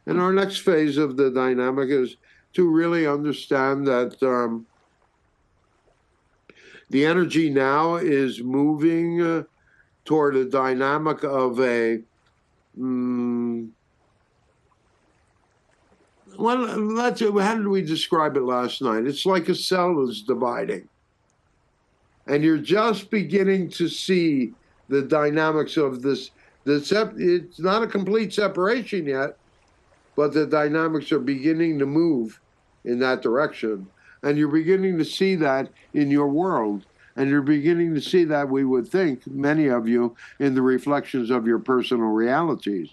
And our next phase of the dynamic is to really understand that the energy now is moving toward a dynamic of a, well, how did we describe it last night? It's like a cell is dividing. And you're just beginning to see the dynamics of this. It's not a complete separation yet, but the dynamics are beginning to move in that direction. And you're beginning to see that in your world. And you're beginning to see that, we would think, many of you, in the reflections of your personal realities.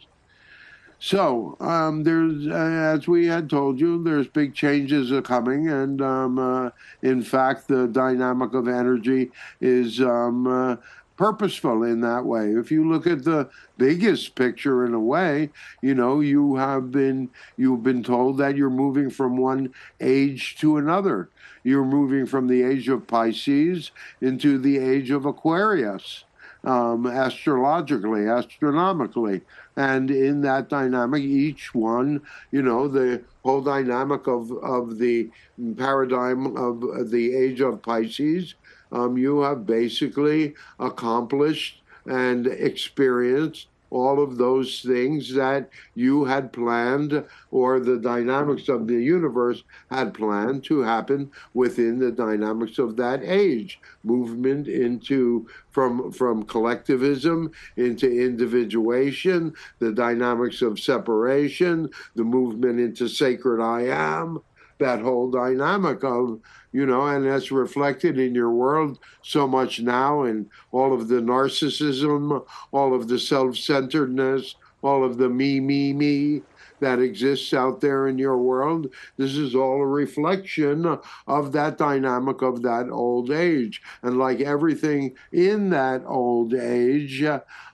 So there's, as we had told you, there's big changes are coming, and in fact, the dynamic of energy is purposeful in that way. If you look at the biggest picture, in a way, you've been told that you're moving from one age to another. You're moving from the age of Pisces into the age of Aquarius, astrologically, astronomically. And in that dynamic, each one, the whole dynamic of the paradigm of the age of Pisces, you have basically accomplished and experienced all of those things that you had planned, or the dynamics of the universe had planned to happen within the dynamics of that age. Movement into from collectivism into individuation, the dynamics of separation, the movement into sacred I am, that whole dynamic of, and that's reflected in your world so much now, in all of the narcissism, all of the self-centeredness, all of the me that exists out there in your world. This is all a reflection of that dynamic of that old age. And like everything in that old age,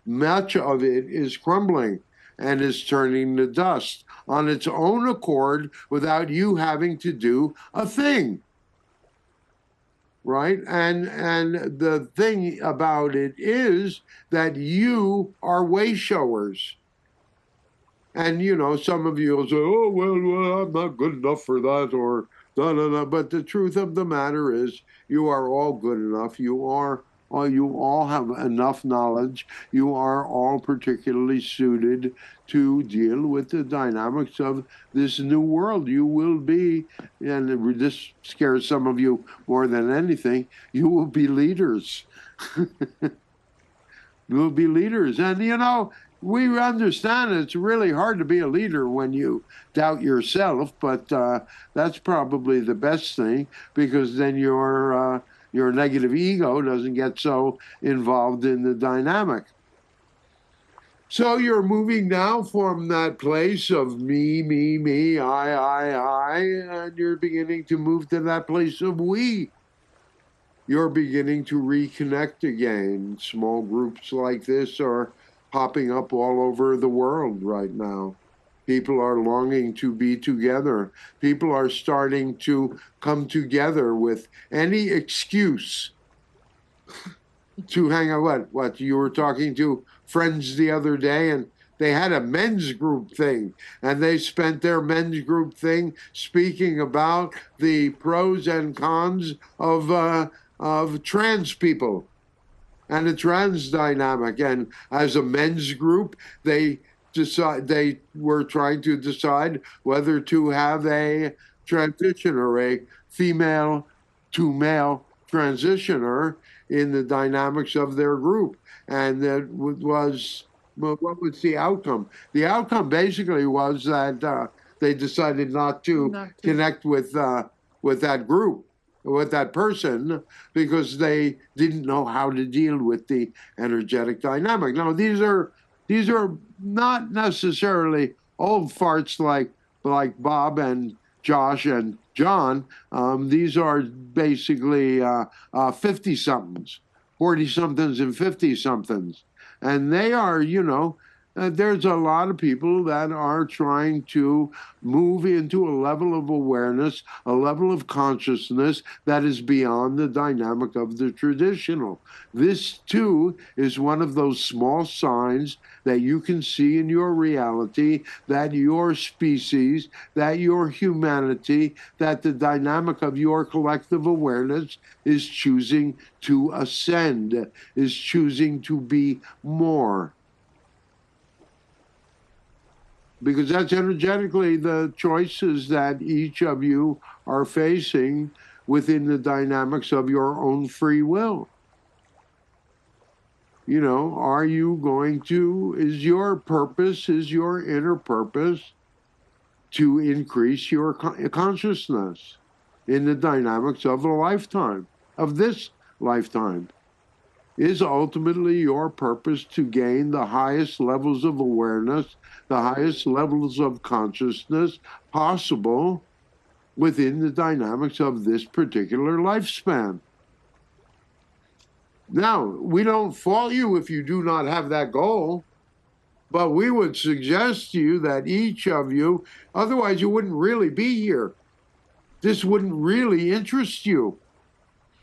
much of it is crumbling and is turning to dust on its own accord without you having to do a thing. Right? And the thing about it is that you are way showers. And, some of you will say, oh, well, I'm not good enough for that, or no. But the truth of the matter is, you are all good enough. You all have enough knowledge. You are all particularly suited to deal with the dynamics of this new world. You will be, and this scares some of you more than anything, you will be leaders. You will be leaders. And, we understand it's really hard to be a leader when you doubt yourself, but that's probably the best thing, because then your negative ego doesn't get so involved in the dynamic. So you're moving now from that place of me, I, and you're beginning to move to that place of we. You're beginning to reconnect again. Small groups like this are popping up all over the world right now. People are longing to be together. People are starting to come together with any excuse to hang out. What you were talking to friends the other day, and they had a men's group thing, and they spent their men's group thing speaking about the pros and cons of trans people and the trans dynamic. And as a men's group, they were trying to decide whether to have a transition or a female to male transitioner in the dynamics of their group. And that was, what was the outcome? The outcome basically was that they decided not to connect with that group, with that person, because they didn't know how to deal with the energetic dynamic. Now, these are not necessarily old farts like Bob and Josh and John. These are basically 50-somethings, 40-somethings and 50-somethings. And they are, there's a lot of people that are trying to move into a level of awareness, a level of consciousness that is beyond the dynamic of the traditional. This, too, is one of those small signs that you can see in your reality, that your species, that your humanity, that the dynamic of your collective awareness is choosing to ascend, is choosing to be more. Because that's energetically the choices that each of you are facing within the dynamics of your own free will. You know, are you going to, is your purpose, is your inner purpose to increase your consciousness in the dynamics of a lifetime, of this lifetime? Is ultimately your purpose to gain the highest levels of awareness, the highest levels of consciousness possible within the dynamics of this particular lifespan? Now, we don't fault you if you do not have that goal, but we would suggest to you that each of you, otherwise you wouldn't really be here. This wouldn't really interest you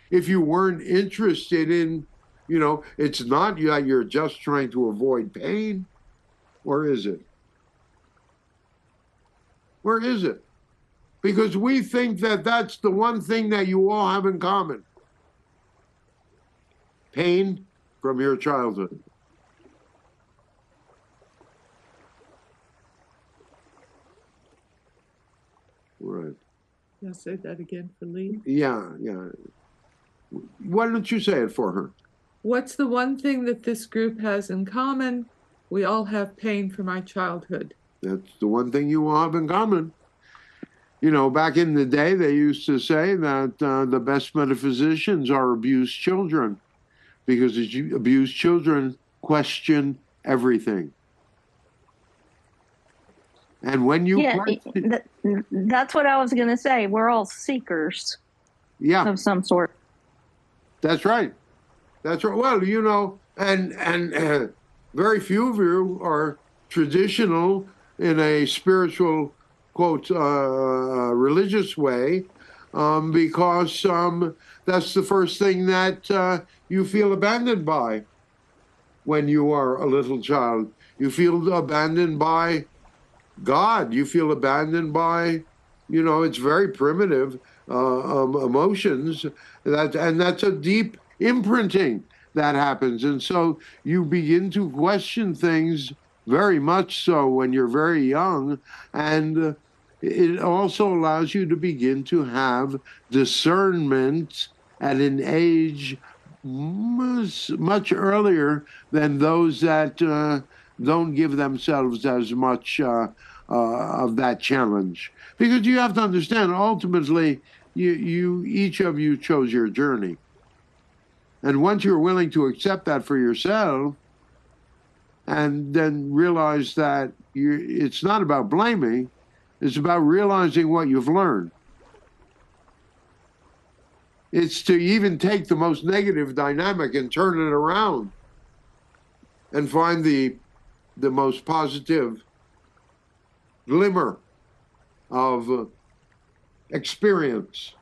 if you weren't interested in, you know, it's not that you're just trying to avoid pain, or is it? Where is it? Because we think that that's the one thing that you all have in common. Pain from your childhood. Right. Yeah, say that again for Lee. Yeah. Why don't you say it for her? What's the one thing that this group has in common? We all have pain from our childhood. That's the one thing you all have in common. You know, back in the day, they used to say that the best metaphysicians are abused children, because abused children question everything. And when you that's what I was going to say. We're all seekers, of some sort. That's right. That's right. Well, you know, and very few of you are traditional in a spiritual, quote, religious way, because that's the first thing that you feel abandoned by when you are a little child. You feel abandoned by God. You feel abandoned by, you know, it's very primitive emotions, and that's a deep imprinting that happens. And so you begin to question things very much so when you're very young, and it also allows you to begin to have discernment at an age much earlier than those that don't give themselves as much of that challenge. Because you have to understand, ultimately, you each of you chose your journey. And once you're willing to accept that for yourself, and then realize that it's not about blaming, it's about realizing what you've learned. It's to even take the most negative dynamic and turn it around and find the most positive glimmer of experience.